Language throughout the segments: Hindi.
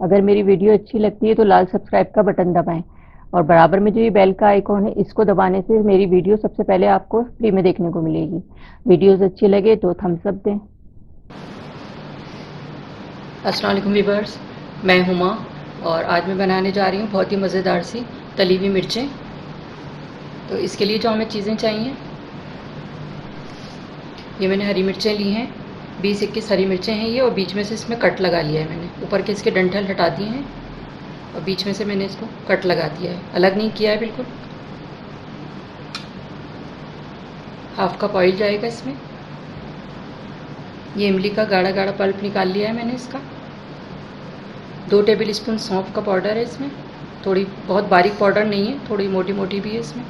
अगर मेरी वीडियो अच्छी लगती है तो लाल सब्सक्राइब का बटन दबाएं और बराबर में जो ये बेल का आइकॉन है इसको दबाने से मेरी वीडियो सबसे पहले आपको फ्री में देखने को मिलेगी। वीडियोस अच्छी लगे तो थम्स अप दें। अस्सलाम वालेकुम वीवर्स, मैं हुमा और आज मैं बनाने जा रही हूँ बहुत ही मज़ेदार सी तली हुई मिर्चें। तो इसके लिए जो हमें चीज़ें चाहिए, ये मैंने हरी मिर्चें ली हैं, 20-21 हरी मिर्चें हैं ये, और बीच में से इसमें कट लगा लिया है मैंने। ऊपर के इसके डंठल हटा दिए हैं और बीच में से मैंने इसको कट लगा दिया है, अलग नहीं किया है बिल्कुल। हाफ कप ऑयल जाएगा इसमें। ये इमली का गाढ़ा गाढ़ा पल्प निकाल लिया है मैंने इसका। 2 टेबल स्पून सौंफ का पाउडर है इसमें, थोड़ी बहुत बारीक पाउडर नहीं है, थोड़ी मोटी मोटी भी है इसमें।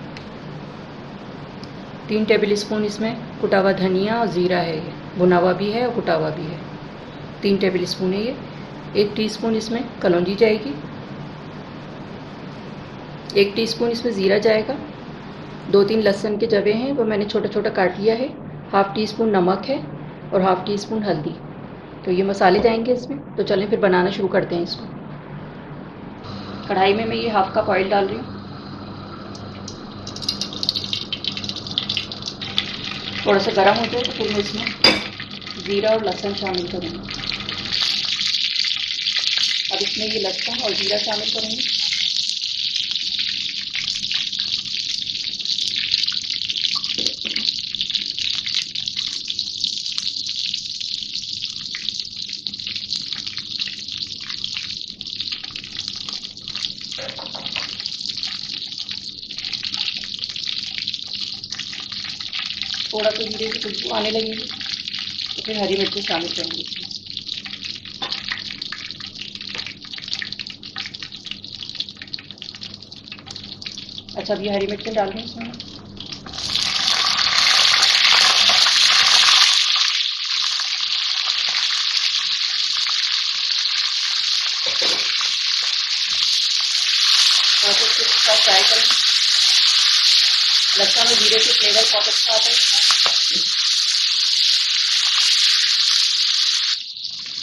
3 टेबल स्पून इसमें कुटा हुआ धनिया और ज़ीरा है, ये भुना हुआ भी है और कुटा हुआ भी है। 3 टेबल स्पून है ये। 1 टीस्पून इसमें कलौंजी जाएगी। 1 टीस्पून इसमें ज़ीरा जाएगा। 2-3 लहसुन के जवे हैं, वो मैंने छोटा छोटा काट लिया है। हाफ़ टी स्पून नमक है और हाफ़ टी स्पून हल्दी। तो ये मसाले जाएंगे इसमें। तो चलें फिर बनाना शुरू करते हैं इसको। कढ़ाई में मैं ये हाफ़ कप ऑयल डाल रही हूँ। थोड़ा सा गर्म हो जाए तो फिर मैं इसमें ज़ीरा और लहसुन शामिल करूँगी। अब इसमें ये लहसुन और ज़ीरा शामिल करूँगी। थोड़ा सा जीरे की खुशबू आने लगेगी तो फिर हरी मिर्ची शामिल करूँगी इसमें। अच्छा, अब ये हरी मिर्चें डाल दें इसमें। थोड़ा सा इसके साथ फ्राई करेंगे। लहसुन और जीरे से फ्लेवर बहुत अच्छा आता है इसका।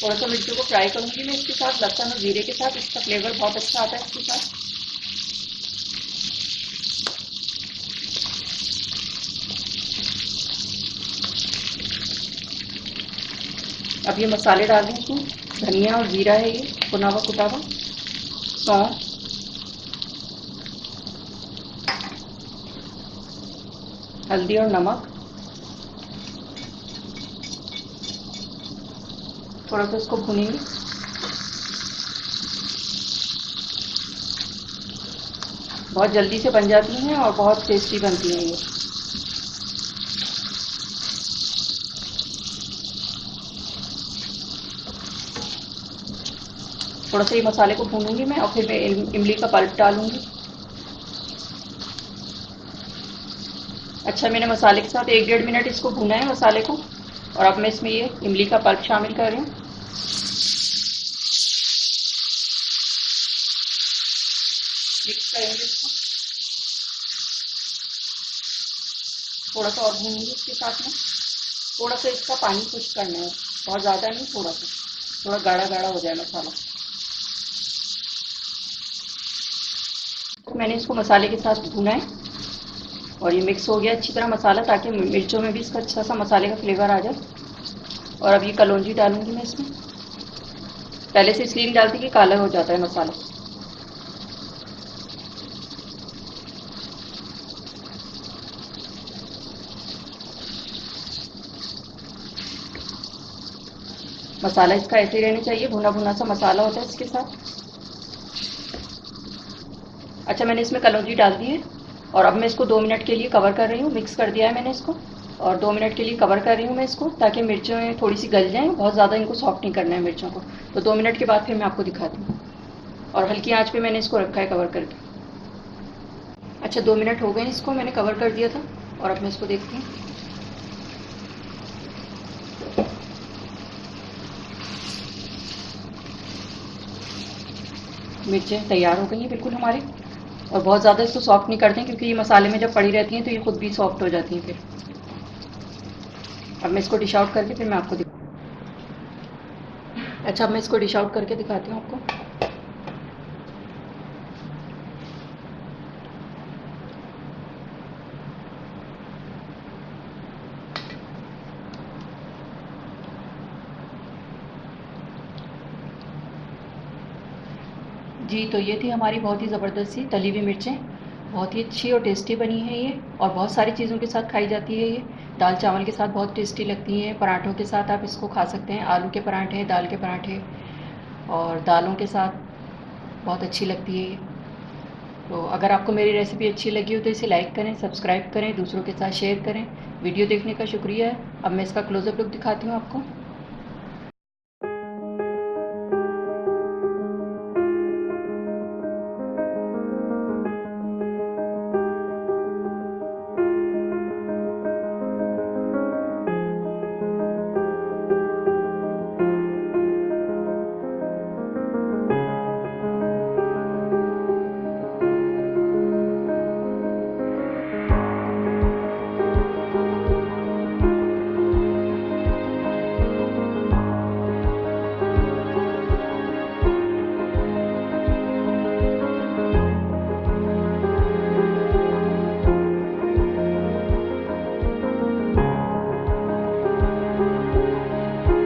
थोड़ा सा मिर्चों को फ्राई करूँगी मैं इसके साथ, लहसुन और जीरे के साथ। इसका फ्लेवर बहुत अच्छा आता है इसके साथ। अब ये मसाले डाल दें इसमें। धनिया और जीरा है ये, भुना हुआ कुटा हुआ। सौंफ, हल्दी और नमक। थोड़ा सा इसको भूनेंगे। बहुत जल्दी से बन जाती हैं और बहुत टेस्टी बनती हैं ये। थोड़ा सा ये मसाले को भूनूंगी मैं और फिर मैं इमली का पल्प डालूंगी। अच्छा, मैंने मसाले के साथ 1-1.5 मिनट इसको भूना है मसाले को। और अब मैं इसमें ये इमली का पल्प शामिल कर रही हूँ। मिक्स करेंगे इसको। थोड़ा सा और भूनूंगी इसके साथ में। थोड़ा सा इसका पानी खुश्क करना है, बहुत ज़्यादा नहीं, थोड़ा सा, थोड़ा गाढ़ा गाढ़ा हो जाए मसाला। तो मैंने इसको मसाले के साथ भूना है और ये मिक्स हो गया अच्छी तरह मसाला, ताकि मिर्चों में भी इसका अच्छा सा मसाले का फ्लेवर आ जाए। और अब ये कलौंजी डालूंगी मैं इसमें। पहले से इसलिए नहीं डालती कि काला हो जाता है मसाला। मसाला इसका ऐसे ही रहना चाहिए, भुना भुना सा मसाला होता है इसके साथ। अच्छा, मैंने इसमें कलौंजी डाल दी है और अब मैं इसको 2 मिनट के लिए कवर कर रही हूँ। मिक्स कर दिया है मैंने इसको और 2 मिनट के लिए कवर कर रही हूँ मैं इसको, ताकि मिर्चें थोड़ी सी गल जाएँ। बहुत ज़्यादा इनको सॉफ्ट नहीं करना है मिर्चों को। तो 2 मिनट के बाद फिर मैं आपको दिखाती हूँ। और हल्की आंच पे मैंने इसको रखा है कवर करके। अच्छा, 2 मिनट हो गए इसको मैंने कवर कर दिया था और अब मैं इसको देखती हूँ। मिर्चें तैयार हो गई हैं बिल्कुल हमारी। और बहुत ज़्यादा इसको सॉफ्ट नहीं करते हैं, क्योंकि ये मसाले में जब पड़ी रहती हैं तो ये खुद भी सॉफ्ट हो जाती हैं फिर। अब मैं इसको डिश आउट करके फिर मैं आपको दिखा। अच्छा, अब मैं इसको डिश आउट करके दिखाती हूँ आपको। जी, तो ये थी हमारी बहुत ही ज़बरदस्त सी तली हुई मिर्चें। बहुत ही अच्छी और टेस्टी बनी है ये, और बहुत सारी चीज़ों के साथ खाई जाती है ये। दाल चावल के साथ बहुत टेस्टी लगती हैं, पराठों के साथ आप इसको खा सकते हैं, आलू के पराठे, दाल के पराठे और दालों के साथ बहुत अच्छी लगती है ये। तो अगर आपको मेरी रेसिपी अच्छी लगी हो तो इसे लाइक करें, सब्सक्राइब करें, दूसरों के साथ शेयर करें। वीडियो देखने का शुक्रिया। अब मैं इसका क्लोज़अप लुक दिखाती हूँ आपको।